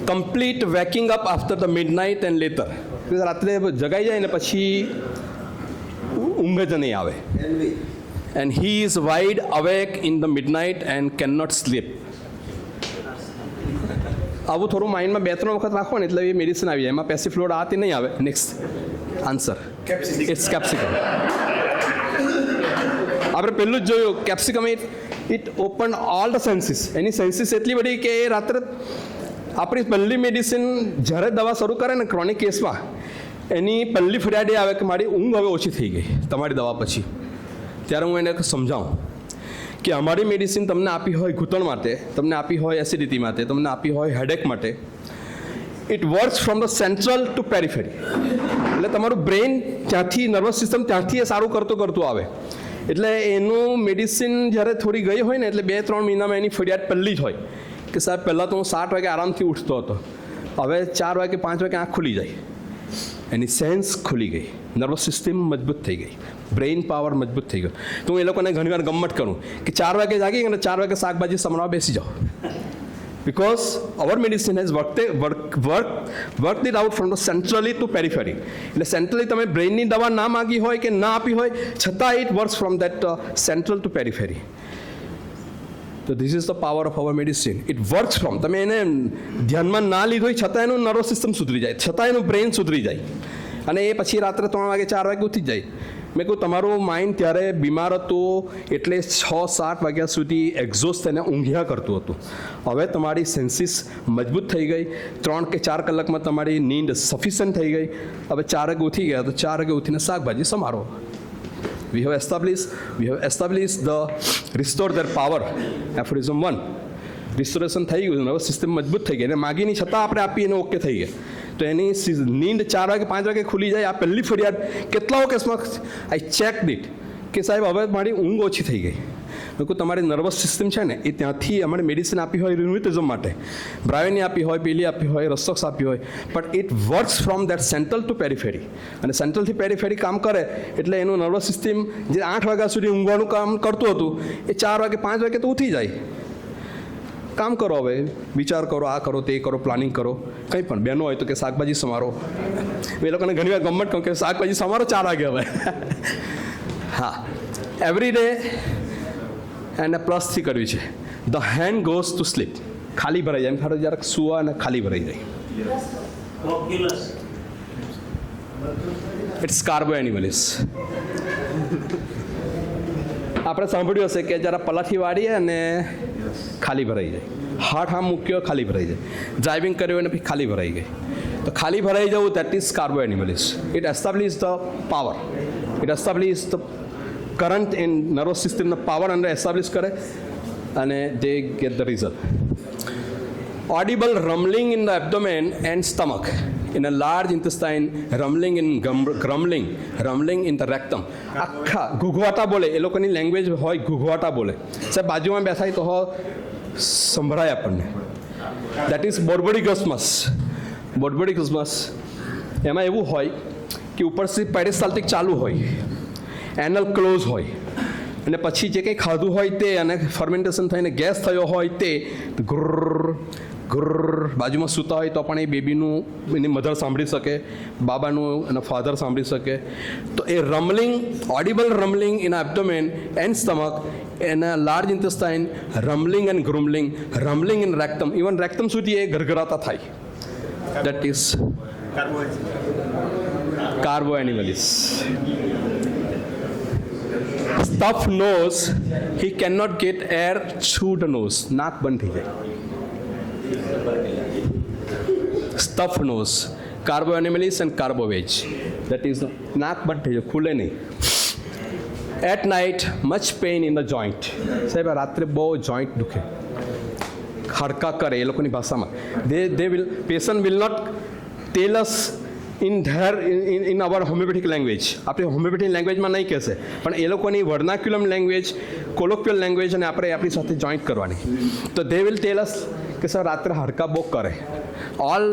Complete waking up after the midnight and later. રાત્રે જગાઈ જાય ને પછી ઊંઘ જ નહીં આવે. And he is wide awake in the midnight and can not sleep. આવું થોડું માઇન્ડમાં 2-3 વખત રાખો ને એટલે એ મેડિસિન આવી જાય. એમાં પેસિફ્લોડ આ તે નહીં આવે. Next answer it's capsicum. આપણે પહેલું જ જોયું capsicum it open all the senses. એની સેન્સીસ એટલી બધી કે એ રાત્રે આપણી પહેલી મેડિસિન જ્યારે દવા શરૂ કરે ને ક્રોનિક કેસમાં એની પહેલી ફરિયાદ એ આવે કે મારી ઊંઘ હવે ઓછી થઈ ગઈ તમારી દવા પછી. ત્યારે હું એને સમજાવું કે અમારી મેડિસિન તમને આપી હોય ઘૂંટણ માટે, તમને આપી હોય એસિડિટી માટે, તમને આપી હોય હેડેક માટે. It works from the central to periphery. એટલે તમારું બ્રેઇન ત્યાંથી નર્વસ સિસ્ટમ ત્યાંથી એ સારું કરતું આવે. એટલે એનું મેડિસિન જ્યારે થોડી ગઈ હોય ને એટલે 2-3 મહિનામાં એની ફરિયાદ પહેલી જ હોય કે સાહેબ પહેલાં તો હું 7 વાગે આરામથી ઉઠતો હતો, હવે 4 વાગે 5 વાગે આંખ ખુલી જાય. એની સેન્સ ખુલી ગઈ, નર્વસ સિસ્ટમ મજબૂત થઈ ગઈ, બ્રેઇન પાવર મજબૂત થઈ ગયો. તો હું એ લોકોને ઘણીવાર ગમ્મત કરું કે 4 વાગે જાગી અને 4 વાગે શાકભાજી સમારવા બેસી જાઓ. Because our medicine has worked it out from the centrally to periphery. એટલે સેન્ટ્રલી તમે બ્રેઇનની દવા ના માગી હોય કે ના આપી હોય છતાં it works from that central to periphery. તો this is the power of our medicine. It works from, તમે એને ધ્યાનમાં ના લીધું હોય છતાં એનું નર્વસ સિસ્ટમ સુધરી જાય, છતાં એનું બ્રેઇન સુધરી જાય અને એ પછી રાત્રે 3 વાગે 4 વાગે ઉઠી જાય. મેં કહું તમારું માઇન્ડ ત્યારે બીમાર હતું એટલે 6-7 વાગ્યા સુધી એક્ઝોસ્ટ થઈને ઊંઘ્યા કરતું હતું. હવે તમારી સેન્સીસ મજબૂત થઈ ગઈ, 3 કે 4 કલાકમાં તમારી નીંદ સફિશિયન્ટ થઈ ગઈ. હવે 4 વાગે ઉઠી ગયા તો 4 વાગે ઉઠીને શાકભાજી સમારો. We have established the restore their power. Aphorism 1. Restoration થઈ ગયું, નર્વસ સિસ્ટમ મજબૂત થઈ ગઈ અને માગીની છતાં આપણે આપી એને ઓકે થઈ ગયા. તો એની નીંદ 4 વાગે 5 વાગે ખુલી જાય. આ પહેલી ફરિયાદ કેટલાઓ કેસમાં આઈ ચેક ઇટ કે સાહેબ હવે મારી ઊંઘ ઓછી થઈ ગઈ. મેં કહું તમારી નર્વસ સિસ્ટમ છે ને એ ત્યાંથી અમારે મેડિસિન આપી હોય રિન્યુટિઝમ માટે, બ્રાયોની આપી હોય, પેલી આપી હોય, રસ્ટોક્સ આપી હોય, but it works from that central to periphery. અને સેન્ટ્રલથી પેરિફેરી કામ કરે એટલે એનું નર્વસ સિસ્ટમ જે 8 વાગ્યા સુધી ઊંઘવાનું કામ કરતું હતું એ 4 વાગે 5 વાગે તો ઉઠી જાય. કામ કરો, હવે વિચાર કરો, આ કરો, તે કરો, પ્લાનિંગ કરો, કંઈ પણ. બહેનો હોય તો કે શાકભાજી સમારો. એ લોકોને ઘણી વાર ગમત કહું કે શાકભાજી સમારો 4 વાગે હવે. હા, એવરી ડે એને પ્લસથી કરવી છે. The hand goes to sleep. ખાલી ભરાઈ જાય, એમ ખાલી જરાક સુવા અને ખાલી ભરાઈ જાય. It's carbo animalis. આપણે સાંભળ્યું હશે કે જરા પલાઠી વાળીએ અને ખાલી ભરાઈ જાય. હાથ આમ મૂક્યો ખાલી ભરાઈ જાય. ડ્રાઇવિંગ કર્યું અને પછી ખાલી ભરાઈ ગઈ. તો ખાલી ભરાઈ જવું that is carbo animalis. It establish the power, it establish the current in nervous સિસ્ટમનો પાવર અંદર એસ્ટાબ્લિશ કરે અને they get the result. Audible rumbling in the abdomen and stomach. In a large intestine, rumbling in the rectum. આખા ઘૂઘવાટા બોલે, એ લોકોની language હોય ઘૂઘવાટા બોલે. સાહેબ બાજુમાં બેસાય તો સંભળાય આપણને. That is બોર્બોડિગસ્મસ. બોર્બોડિગસ્મસ એમાં એવું હોય કે ઉપરથી પેરિસ્ટાલ્ટિક ચાલુ હોય, એનલ ક્લોઝ હોય અને પછી જે કંઈ ખાધું હોય તે અને ફર્મેન્ટેશન થઈને ગેસ થયો હોય તે બાજુમાં સૂતા હોય તો પણ એ બેબીનું એની મધર સાંભળી શકે, બાબાનું અને ફાધર સાંભળી શકે. તો એ rumbling, audible rumbling in abdomen and stomach, એના large intestine, rumbling and grumbling, rumbling in rectum, even rectum સુધી એ ગરગરાતા થાય. That is carbo animalis. Stuff nose, he can not get air through the nose. નાક બંધ થઈ જાય. Stuff nose, carbo animalis and carbo veg. That is નાક બંધ થઈ જાય, ખુલે નહીં. At night much pain in the joint. સાહેબ રાત્રે બહુ જોઈન્ટ દુખે, ખડકા કરે એ લોકોની ભાષામાં. they will patient will not tell us in our homeopathic language. આપણે હોમિયોપેથિક લેંગ્વેજમાં નહીં કહેશે પણ એ લોકોની વર્નાક્યુલમ લેંગ્વેજ, કોલોક્યુઅલ લેંગ્વેજ અને આપણે આપણી સાથે જોઈન્ટ કરવાની. તો they will tell us કે સર રાત્રે હડકા બહુ કરે. all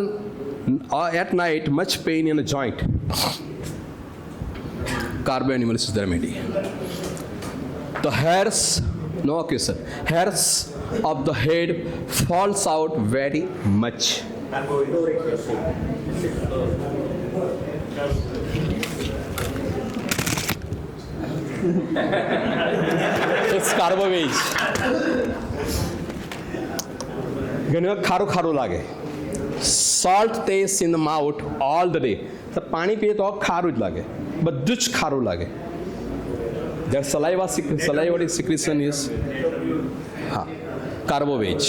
at night much pain in a joint. Carbo animals is the remedy. The hairs, no question, hairs of the head falls out very much. It's carbo veg. ઘણી વખત ખારું ખારું લાગે. Salt taste in the mouth all the day. તો પાણી પીએ તો ખારું જ લાગે, બધું જ ખારું લાગે. Their salivary secretion is carboveage.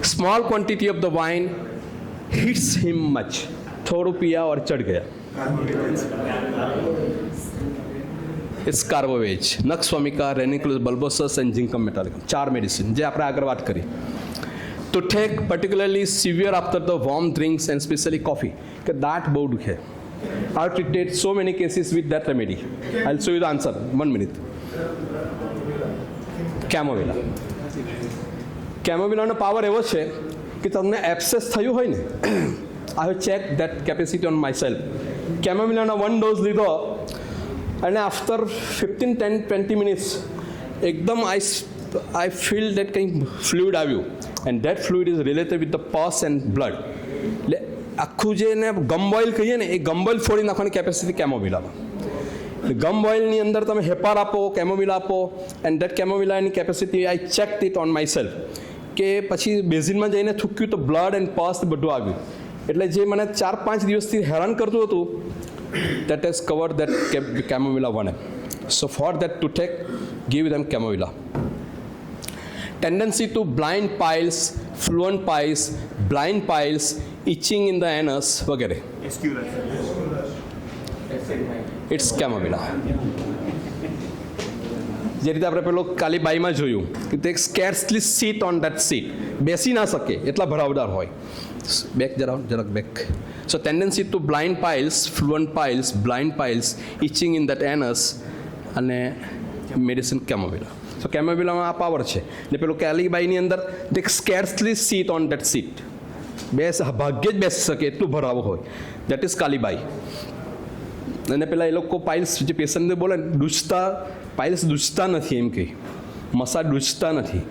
Small quantity of the wine hits him much. થોડું પિયા और ચढ़ गया. It's carboveage. Nux vomica, ranunculus bulbosus and zincum metallicum. 4 medicine જે આપણે આગળ વાત કરી. To take particularly severe after the warm drinks and especially coffee. કે દાંત બહુ દુખે. I've treated so many cases with that remedy. I'll show you the answer. 1 minute. Camovilla. Camovilla no power એવો છે કે તમને એબ્સેસ થયું હોય ને, I have checked that capacity on myself. Camovilla no 1 dose લીધો અને after 15-20 minutes એકદમ I feel that કંઈ ફ્લુઇડ આવ્યું, and that fluid is related with the pus and blood. એટલે આખું જે એને ગમ બોઇલ કહીએ ને, એ ગમ બોઇલ ફોડી નાખવાની કેપેસિટી કેમોવિલામાં. ગમ બોઇલની અંદર તમે હેપાર આપો, કેમોવિલા આપો, એન્ડ દેટ કેમોવિલાની capacity I check it on myself. કે પછી બેઝિનમાં જઈને થૂક્યું તો બ્લડ એન્ડ પસ બધું આવ્યું. એટલે જે મને 4-5 દિવસથી હેરાન કરતું હતું, that has covered that chamomilla 1. So for that to take give them chamomilla. Tendency to blind piles, fluent piles, blind piles, itching in the anus વગેરે. It's camovilla. જે રીતે આપણે પેલો કાલી બાઈમાં જોયું કે તે scarcely sit on that seat, બેસી ના શકે એટલા ભરાવદાર હોય. બેક જરાક back. So tendency to blind piles, fluent piles, blind piles, itching in that anus અને મેડિસિન કેમોવિલા. સો કેમોવિલામાં આ પાવર છે. ને પેલું કાલીબાઈની અંદર તે scarcely sit on that seat, ભાગ્યે જ બેસી શકે એટલું ભરાવો હોય. That is kali bi. અને પેલા એ લોકો પાઇલ્સ જે પેશન્ટને બોલે ને, પાઇલ્સ દૂષતા નથી એમ કહે, મસા દૂષતા નથી,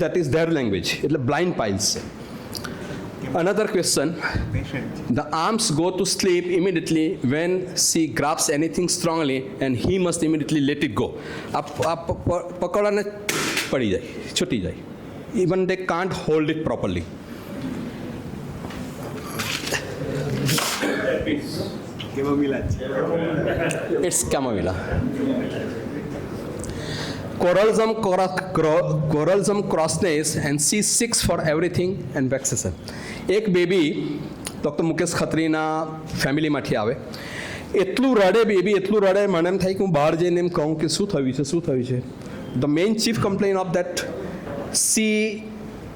દેટ ઇઝ ધેર લેંગ્વેજ. એટલે બ્લાઇન્ડ પાઇલ્સ છે. Another question. The arms go to sleep immediately when she grabs anything strongly and he must immediately let it go. પકડવાને પડી જાય, છૂટી જાય. Even they can't hold it properly. It's camovilla. Coralsum crossness and C6 for everything and vexation. એક baby doctor Mukesh ખત્રીના ફેમિલીમાંથી આવે. એટલું રડે baby, એટલું રડે, મને એમ થાય કે હું બહાર જઈને એમ કહું કે શું થયું છે. The main chief complain of that, she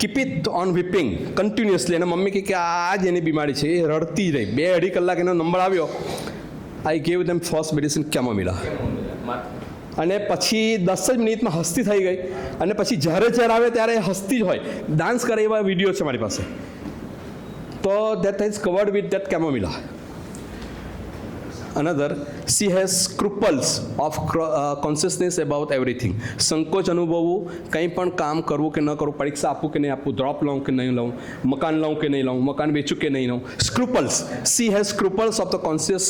keep it on weeping continuously. અને મમ્મી કહે કે આ જ એની બીમારી છે, એ રડતી જ રહી. 2-2.5 કલાક એનો નંબર આવ્યો. I gave them first medicine chamomilla. અને પછી 10 જ મિનિટમાં હસતી થઈ ગઈ. અને પછી જ્યારે આવે ત્યારે હસતી જ હોય, ડાન્સ કરે એવા વિડીયો છે મારી પાસે. તો that is covered with that chamomilla. Another, she has scruples of consciousness about everything. સંકોચ અનુભવવું, કંઈ પણ કામ કરવું કે ન કરવું, પરીક્ષા આપવું કે નહીં આપવું, ડ્રોપ લઉં કે નહીં લઉં, મકાન લઉં કે નહીં લઉં, મકાન વેચું કે નહીં લઉં. સ્ક્રુપલ્સ. she has scruples of the conscious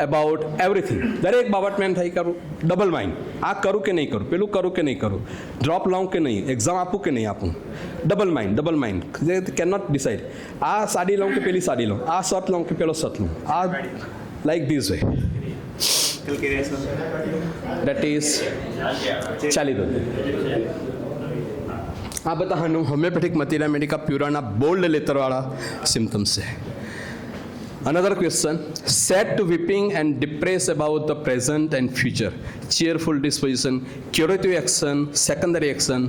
about everything. દરેક બાબતમાં એમ થાય કરું, ડબલ માઇન્ડ, આ કરું કે નહીં કરું, પેલું કરું કે નહીં કરું, ડ્રોપ લઉં કે નહીં, એક્ઝામ આપું કે નહીં આપું. Double mind. Can not decide. આ સાડી લઉં કે પેલી સાડી લઉં, આ શર્ટ લઉં કે પેલો શર્ટ લઉં, આ like this way. That is ચાલીદોની. આ બધા હોમિયોપેથિક મટીરિયલ મેડિકા પ્યુરાના બોલ્ડ લેટરવાળા સિમ્ટમ્સ છે. Another question, sad to weeping and depressed about the present and future, cheerful disposition, curative action, secondary action,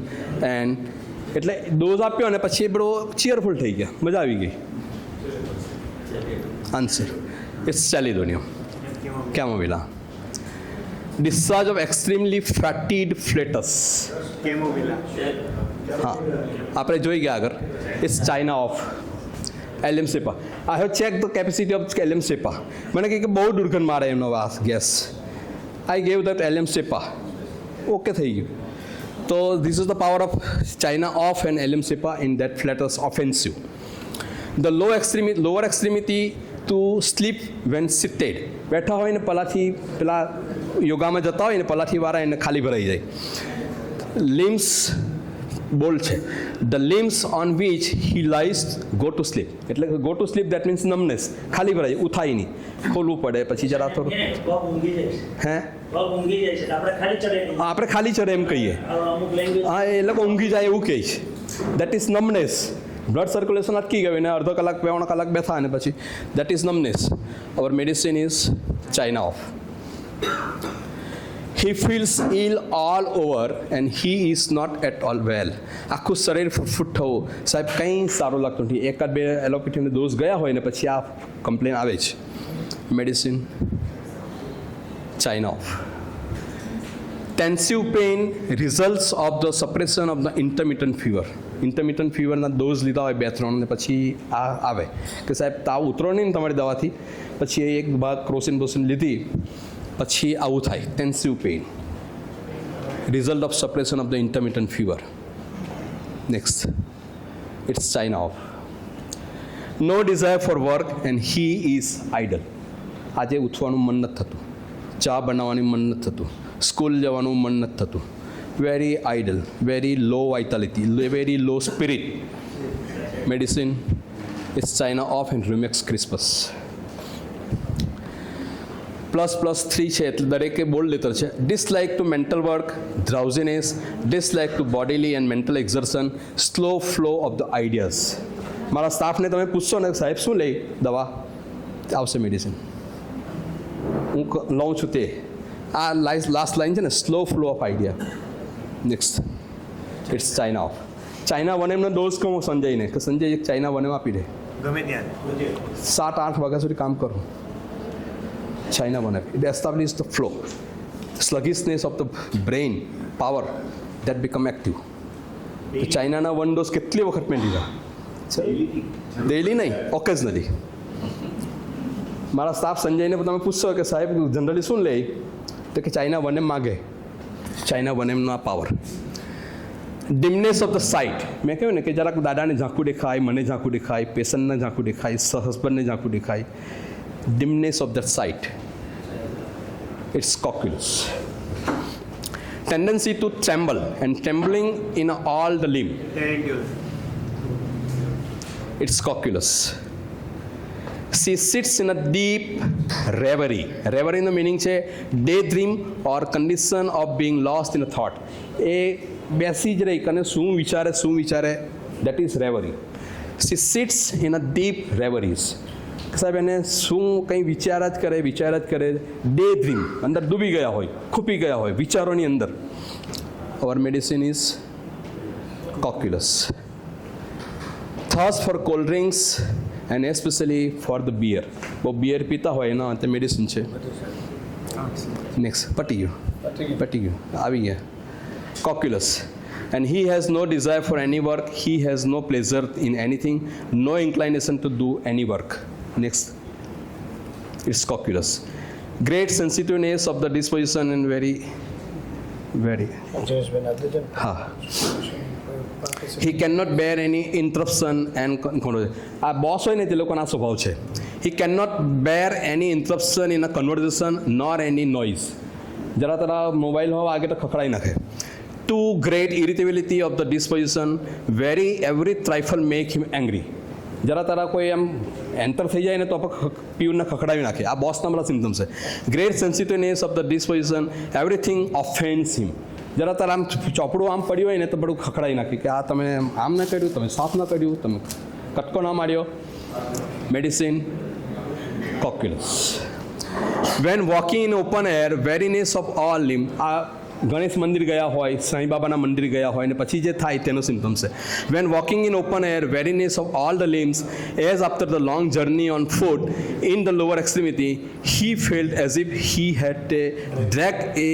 and એટલે ડોઝ આપ્યો અને પછી બડો ચીયરફુલ થઈ ગયા, મજા આવી ગઈ. Answer, it's Chalidonium, Camovilla. Discharge of extremely fatigued flatus. Camovilla. હા, આપણે જોઈ ગયા આગળ. It's China of Allium cepa. I have checked the capacity of Allium cepa. મને કહે કે બહુ દુર્ગંધ મારે એમનો gas. I gave that Allium cepa. Okay થઈ ગયું. તો this is the power of China off and Alimshipa in that flatters offensive. The lower extremity to sleep when seated. બેઠા હોય ને પલાથી પેલા યોગામાં જતા હોય ને પલાઠીવાળા એને ખાલી ભરાઈ જાય. Limbs બોલ્ડ છે. The limbs on which he lies go to sleep. એટલે go to sleep that means numbness. ખાલી ભરાઈ ઉઠાય નહીં, ખોલવું પડે પછી જરા થોડું હે આપણે ખાલી ચડે એમ કહીએ. હા એ લોકો ઊંઘી જાય એવું કહે છે. That is numbness. Blood circulation અટકી ગયું ને અડધો કલાક 2 કલાક બેઠા અને પછી that is numbness. Our medicine is china off. He feels ill all over and he is not at all well. આખું શરીર ફૂટ થવું, સાહેબ કંઈ સારું લાગતું નથી. એકાદ બે એલોપેથીનો ડોઝ ગયા હોય ને પછી આ કમ્પ્લેન આવે છે. Medicine china off. Tensive pain results of the suppression of the intermittent fever. Intermittent ફીવરના ડોઝ લીધા હોય 2-3 ને પછી આ આવે કે સાહેબ તાવ ઉતરો નહીં ને તમારી દવાથી, પછી એક ભાગ ક્રોસિન બોસિન લીધી પછી આવું થાય. Tensive pain result of suppression of the intermittent fever. Next it's China off. No desire for work and he is idle. આજે ઉઠવાનું મન નથી થતું, ચા બનાવવાનું મન નથી થતું, સ્કૂલ જવાનું મન નથી થતું. Very idle, very low vitality, very low spirit. Medicine it's China off and rumex crispus. ++3 છે એટલે દરેકે બોલ્ડ લેટર છે. Dislike to mental work, drowsiness, dislike to bodily and mental exertion, slow flow of the ideas. મારા સ્ટાફને તમે પૂછશો ને સાહેબ શું લે દવા, આવશે મેડિસિન હું લઉં છું તે. આ લાસ્ટ લાઇન છે ને, slow flow of idea. Next it's China of. China 1M નો ડોઝ કહું સંજયને કે સંજય એક ચાઇના 1M આપી દે, ગમે ત્યાં 7-8 વાગ્યા સુધી કામ કરો. China 1M. It establishes the flow, sluggishness of the brain power that become active. તો ચાઇનાના 1 ડોઝ કેટલી વખત મેં લીધા? ડેઈલી નહીં, ઓકેઝનલી. મારા સ્ટાફ સંજયને તમે પૂછશો કે સાહેબ જનરલી શું લે, તો કે ચાઇના 1M માગે. ચાઇના 1Mનો આ power. Dimness of the sight. મેં કહ્યું ને કે જરાક દાદાને ઝાંખું દેખાય, મને ઝાંખું દેખાય, પેશન્ટને ઝાંખું દેખાય, હસબન્ડને ઝાંખું દેખાય. Dimness of that sight. It's cocculus. Tendency to tremble and trembling in all the limb. It's cocculus. She sits in a deep reverie. Reverie no meaning છે daydream or condition of being lost in a thought. એ બેસી જ રહી કને શું વિચારે that is reverie. She sits in a deep reveries. સાહેબ એને શું કંઈ વિચાર જ કરે. ડે ડ્રીમ, અંદર ડૂબી ગયા હોય, ખૂપી ગયા હોય વિચારોની અંદર. Our medicine is cocculus. Thirst for cold drinks and especially for the beer. બહુ બિયર પીતા હોય એના અંતે મેડિસિન છે. નેક્સ્ટ પટી ગયું આવી ગયા. કોક્યુલસ. And he has no desire for any work, he has no pleasure in anything, no inclination to do any work. Next, it's cocculus. Great sensitiveness of the disposition and very he cannot bear any interruption and આ boss હોય ને તે લોકોના સ્વભાવ છે. He cannot bear any interruption in a conversation nor any noise. જરા તરા mobile હોય આગે તો ખખડાઈ નાખે. Too great irritability of the disposition, every trifle make him angry. જરા તારા કોઈ એમ એન્ટર થઈ જાય ને તો પીયુને ખખડાવી નાખે. આ બોસના બધા સિમ્ટમ્સ છે. Great sensitiveness of the disposition, everything offends him. જરા તારા આમ ચોપડું આમ પડ્યું હોય ને તો બધું ખખડાવી નાખી કે આ તમે આમ ન કર્યું, તમે સાફ ન કર્યું, તમે કટકો ન માર્યો. Medicine cocculus. When walking in open air, weariness of all limb. આ ગણેશ મંદિર ગયા હોય, સાંઈ બાબાના મંદિર ગયા હોય ને પછી જે થાય તેનો સિમ્ટમ છે. When walking in open air, weariness of all the limbs as after the long journey on foot in the lower extremity, he felt as if he had drag a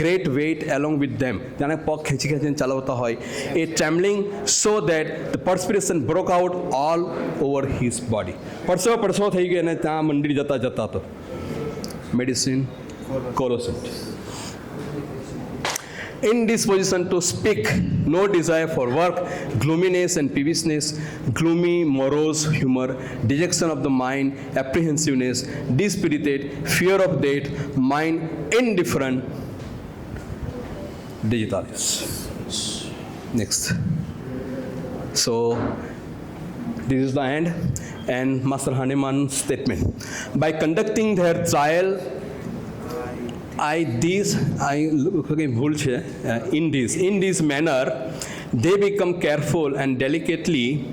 great weight along with them. જાણે પગ ખેંચીને ચલાવતા હોય. A trembling so that the perspiration broke out all over his body. પરસેવો થઈ ગયો અને ત્યાં મંદિર જતા તો. Medicine colocynth. indisposition to speak, no desire for work, gloominess and peevishness, gloomy, morose humor, dejection of the mind, apprehensiveness, dispirited, fear of death, mind indifferent, digitalis. Next. So, this is the end. And Master Hahneman's statement. By conducting their trial, in this manner, they become careful and delicately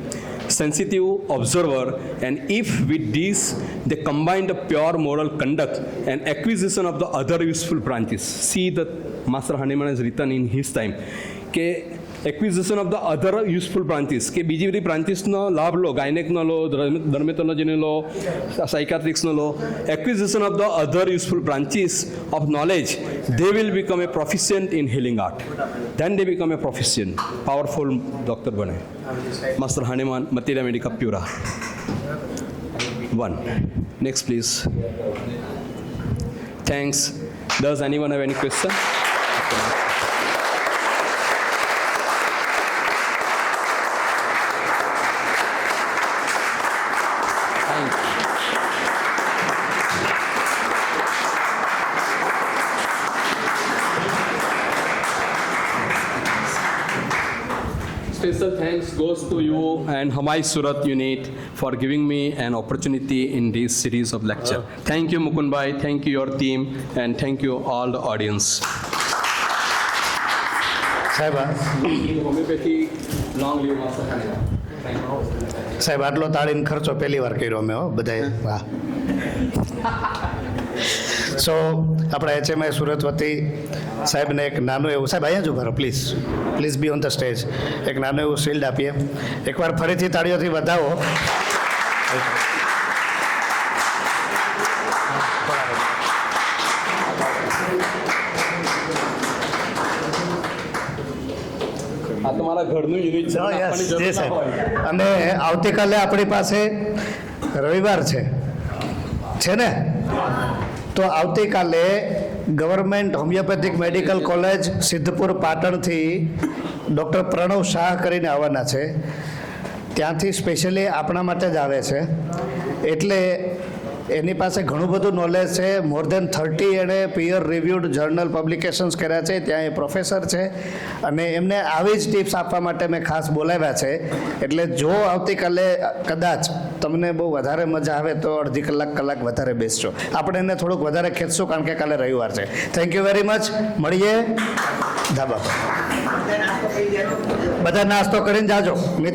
sensitive observer, and if with this they combine the pure moral conduct and acquisition of the other useful branches. See, the Master Hahnemann has written in his time કે acquisition of the other useful branches કે બીજી બધી બ્રાન્ચીસનો લાભ લો, ગાયનેકનો લો, ડર્મેટોલોજીનો લો, સાયકાટ્રિક્સનો લો, acquisition of the other useful branches of knowledge, they will become a proficient in healing art. Then they become a proficient, powerful doctor bane. Master Hahnemann, Materia Medica Pura. 1. Next, please. Thanks. Does anyone have any question? Special thanks goes to you and Hamai Surat unit for giving me an opportunity in this series of lecture. Thank you Mukund bhai, thank you your team, and thank you all the audience. Homeopathy, long live Master Hahnemann. સાહેબ આટલો તાળીનો ખર્ચો પહેલી વાર કર્યો અમે બધાએ. વાહ. સો આપણા HMI સુરત વતી સાહેબને એક નાનું એવું, સાહેબ અહીંયા જ ઉભા રહો please, please B on the stage. એક નાનું એવું શિલ્ડ આપીએ. એકવાર ફરીથી તાળીઓથી વધાવો. આ તમારા ઘરનું યુનિટ છે, આપવાની જરૂર ના હોય. અને આવતીકાલે આપણી પાસે રવિવાર છે ને, તો આવતીકાલે government homeopathic medical college Siddhpur પાટણથી ડૉક્ટર પ્રણવ શાહ કરીને આવવાના છે. ત્યાંથી સ્પેશિયલી આપણા માટે જ આવે છે. એટલે એની પાસે ઘણું બધું નોલેજ છે. મોર દેન 30 એણે પિયર રિવ્યુડ જર્નલ પબ્લિકેશન્સ કર્યા છે. ત્યાં એ પ્રોફેસર છે અને એમને આવી જ ટિપ્સ આપવા માટે મેં ખાસ બોલાવ્યા છે. એટલે જો આવતીકાલે કદાચ તમને બહુ વધારે મજા આવે તો અડધી કલાક વધારે બેસજો. આપણે એને થોડુંક વધારે ખેંચશું કારણ કે કાલે રવિવાર છે. Thank you very much. મળીએ ધાબા પર. બધા નાસ્તો કરીને જાજો.